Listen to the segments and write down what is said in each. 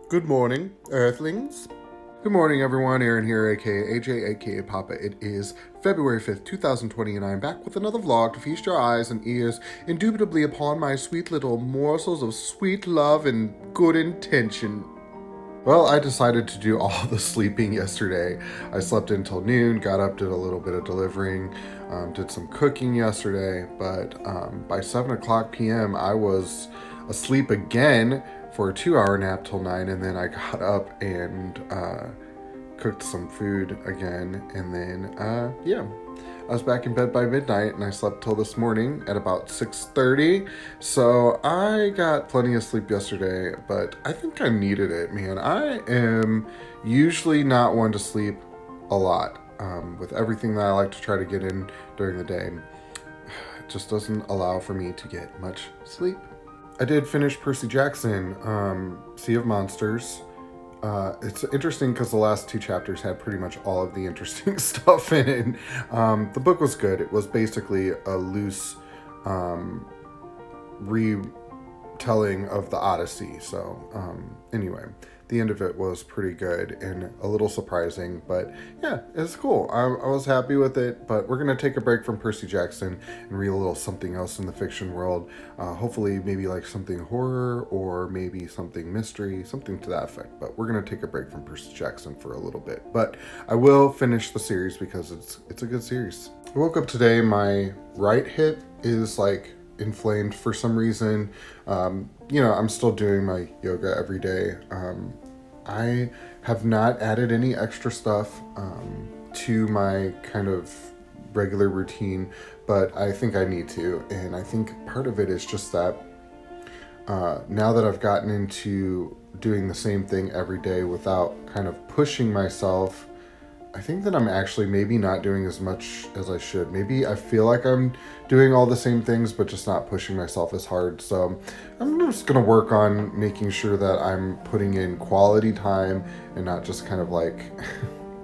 Good morning, Earthlings. Good morning, everyone. Aaron here, aka AJ, aka Papa. It is February 5th, 2020, and I'm back with another vlog to feast your eyes and ears indubitably upon my sweet little morsels of sweet love and good intention. Well, I decided to do all the sleeping yesterday. I slept until noon, got up, did a little bit of delivering, did some cooking yesterday, but by 7 o'clock p.m., I was asleep again for a 2 hour nap till 9, and then I got up and cooked some food again, and then, I was back in bed by midnight, and I slept till this morning at about 6:30. So I got plenty of sleep yesterday, but I think I needed it, man. I am usually not one to sleep a lot. With everything that I like to try to get in during the day, it just doesn't allow for me to get much sleep. I did finish Percy Jackson, Sea of Monsters. It's interesting because the last two chapters had pretty much all of the interesting stuff in it. The book was good. It was basically a loose retelling of the Odyssey. So anyway, the end of it was pretty good and a little surprising, but yeah, it's cool. I was happy with it, but we're going to take a break from Percy Jackson and read a little something else in the fiction world. Hopefully maybe like something horror or maybe something mystery, something to that effect, but we're going to take a break from Percy Jackson for a little bit. But I will finish the series because it's a good series. I woke up today, my right hip is like inflamed for some reason. I'm still doing my yoga every day. I have not added any extra stuff to my kind of regular routine, but I think I need to. And I think part of it is just that now that I've gotten into doing the same thing every day without kind of pushing myself, I think that I'm actually maybe not doing as much as I should. Maybe I feel like I'm doing all the same things, but just not pushing myself as hard. So I'm just going to work on making sure that I'm putting in quality time and not just kind of like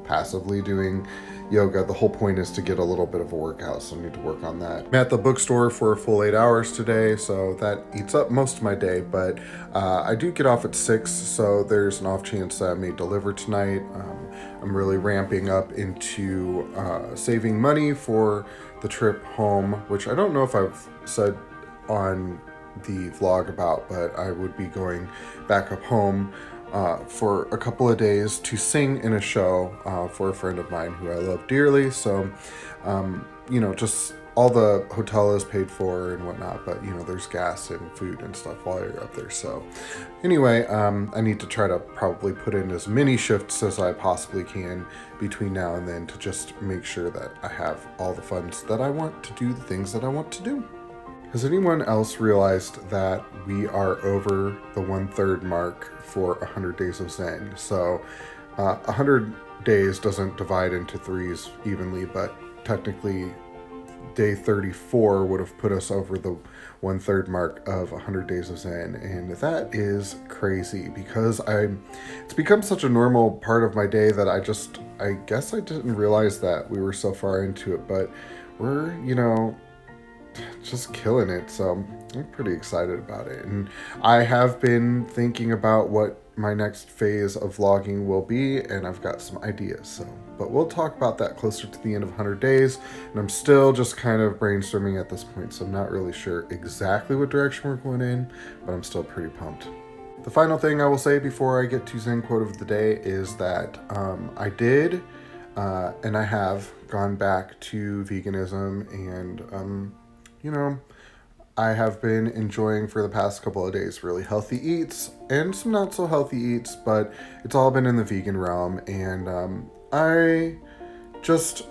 passively doing yoga. The whole point is to get a little bit of a workout, so I need to work on that. I'm at the bookstore for a full 8 hours today, so that eats up most of my day, but I do get off at 6, so there's an off chance that I may deliver tonight. I'm really ramping up into saving money for the trip home, which I don't know if I've said on the vlog about, but I would be going back up home for a couple of days to sing in a show for a friend of mine who I love dearly. So, just all the hotel is paid for and whatnot, but there's gas and food and stuff while you're up there. So anyway, I need to try to probably put in as many shifts as I possibly can between now and then to just make sure that I have all the funds that I want to do the things that I want to do. Has anyone else realized that we are over the 1/3 mark for 100 Days of Zen? So 100 days doesn't divide into threes evenly, but technically day 34 would have put us over the 1/3 mark of 100 Days of Zen, and that is crazy because it's become such a normal part of my day that I guess I didn't realize that we were so far into it, but we're just killing it, so I'm pretty excited about it. And I have been thinking about what my next phase of vlogging will be, and I've got some ideas, but we'll talk about that closer to the end of 100 days, and I'm still just kind of brainstorming at this point, so I'm not really sure exactly what direction we're going in, but I'm still pretty pumped. The final thing I will say before I get to Zen quote of the day is that I did and I have gone back to veganism, and I have been enjoying for the past couple of days really healthy eats and some not so healthy eats, but it's all been in the vegan realm, and I just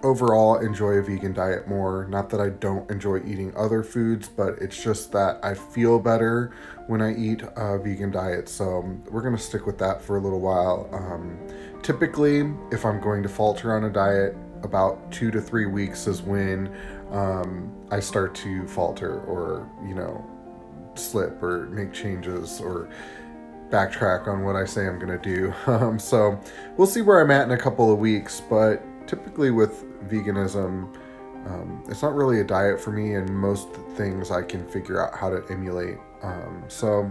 overall enjoy a vegan diet more. Not that I don't enjoy eating other foods, but it's just that I feel better when I eat a vegan diet, so we're going to stick with that for a little while. Typically, if I'm going to falter on a diet, about 2 to 3 weeks is when I start to falter or slip or make changes or backtrack on what I say I'm gonna do. So we'll see where I'm at in a couple of weeks, but typically with veganism, it's not really a diet for me, and most things I can figure out how to emulate. So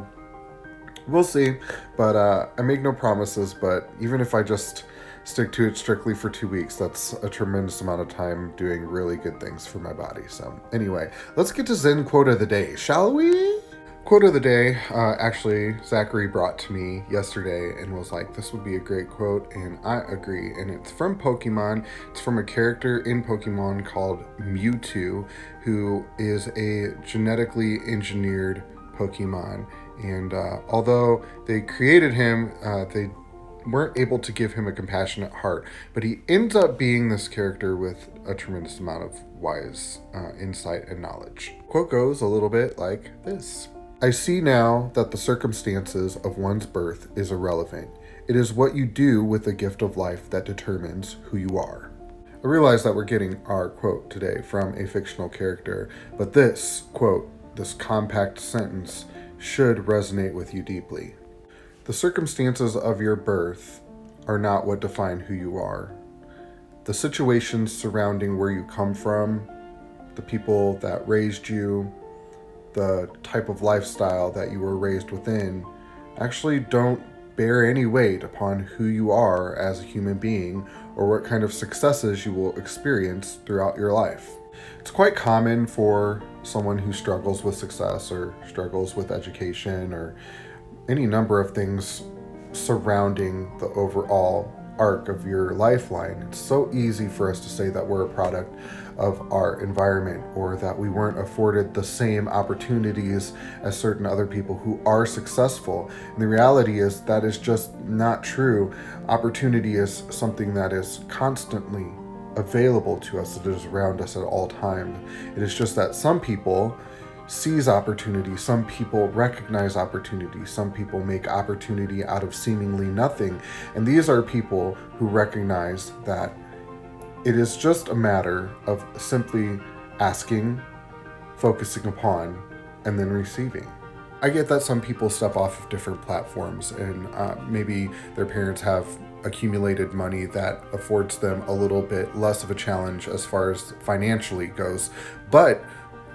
We'll see, but I make no promises, but even if I just stick to it strictly for 2 weeks, that's a tremendous amount of time doing really good things for my body. So anyway, let's get to Zen quote of the day, shall we? Quote of the day, actually, Zachary brought to me yesterday and was like, this would be a great quote, and I agree. And it's from Pokemon. It's from a character in Pokemon called Mewtwo, who is a genetically engineered Pokemon. And although they created him, they weren't able to give him a compassionate heart. But he ends up being this character with a tremendous amount of wise insight and knowledge. Quote goes a little bit like this. I see now that the circumstances of one's birth is irrelevant. It is what you do with the gift of life that determines who you are. I realize that we're getting our quote today from a fictional character, but this quote, this compact sentence, should resonate with you deeply. The circumstances of your birth are not what define who you are. The situations surrounding where you come from, the people that raised you, the type of lifestyle that you were raised within, actually don't bear any weight upon who you are as a human being or what kind of successes you will experience throughout your life. It's quite common for someone who struggles with success or struggles with education or any number of things surrounding the overall arc of your lifeline. It's so easy for us to say that we're a product of our environment or that we weren't afforded the same opportunities as certain other people who are successful. And the reality is that is just not true. Opportunity is something that is constantly available to us. It is around us at all times. It is just that some people seize opportunity, some people recognize opportunity, some people make opportunity out of seemingly nothing. And these are people who recognize that it is just a matter of simply asking, focusing upon, and then receiving. I get that some people step off of different platforms and maybe their parents have accumulated money that affords them a little bit less of a challenge as far as financially goes. But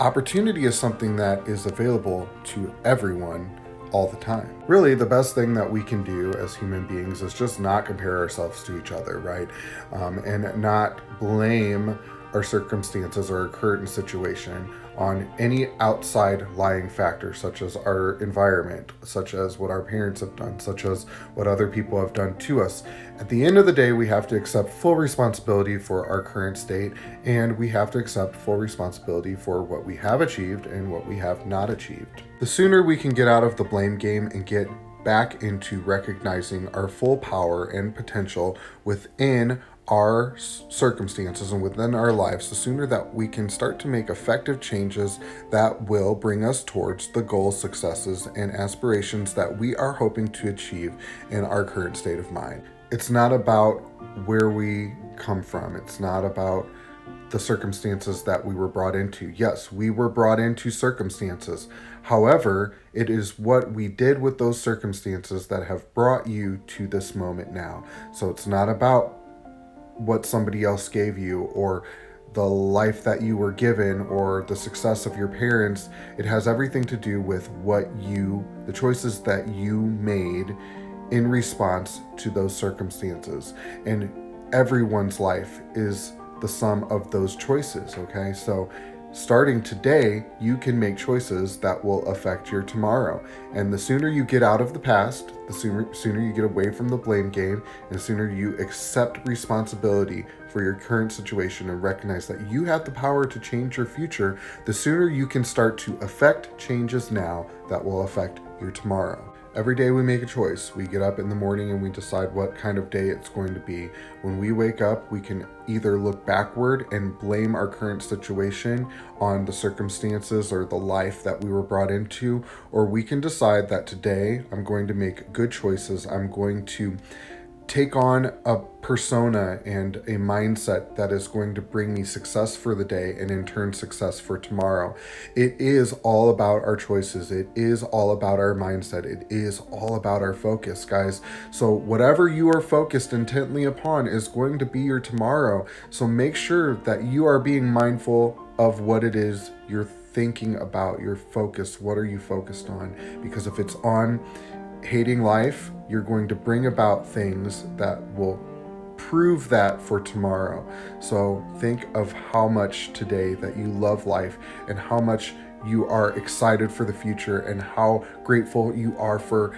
opportunity is something that is available to everyone all the time. Really, the best thing that we can do as human beings is just not compare ourselves to each other, right? And not blame our circumstances or our current situation on any outside lying factor, such as our environment, such as what our parents have done, such as what other people have done to us. At the end of the day, we have to accept full responsibility for our current state, and we have to accept full responsibility for what we have achieved and what we have not achieved. The sooner we can get out of the blame game and get back into recognizing our full power and potential within our circumstances and within our lives, the sooner that we can start to make effective changes that will bring us towards the goals, successes, and aspirations that we are hoping to achieve in our current state of mind. It's not about where we come from. It's not about the circumstances that we were brought into. Yes, we were brought into circumstances. However, it is what we did with those circumstances that have brought you to this moment now. So it's not about what somebody else gave you or the life that you were given or the success of your parents. It has everything to do with the choices that you made in response to those circumstances. And everyone's life is the sum of those choices, okay? So starting today, you can make choices that will affect your tomorrow. And the sooner you get out of the past, the sooner you get away from the blame game, and the sooner you accept responsibility for your current situation and recognize that you have the power to change your future, the sooner you can start to affect changes now that will affect your tomorrow. Every day we make a choice. We get up in the morning and we decide what kind of day it's going to be. When we wake up, we can either look backward and blame our current situation on the circumstances or the life that we were brought into, or we can decide that today I'm going to make good choices. I'm going to take on a persona and a mindset that is going to bring me success for the day and in turn success for tomorrow. It is all about our choices. It is all about our mindset. It is all about our focus, guys. So whatever you are focused intently upon is going to be your tomorrow. So make sure that you are being mindful of what it is you're thinking about, your focus. What are you focused on? Because if it's on hating life, you're going to bring about things that will prove that for tomorrow. So think of how much today that you love life and how much you are excited for the future and how grateful you are for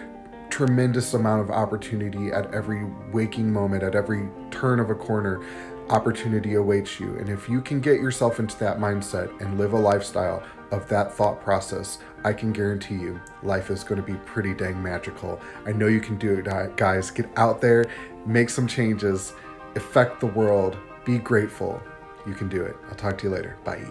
tremendous amount of opportunity at every waking moment, at every turn of a corner. Opportunity awaits you. And if you can get yourself into that mindset and live a lifestyle of that thought process, I can guarantee you life is going to be pretty dang magical. I know you can do it, guys. Get out there, make some changes, affect the world, be grateful. You can do it. I'll talk to you later. Bye.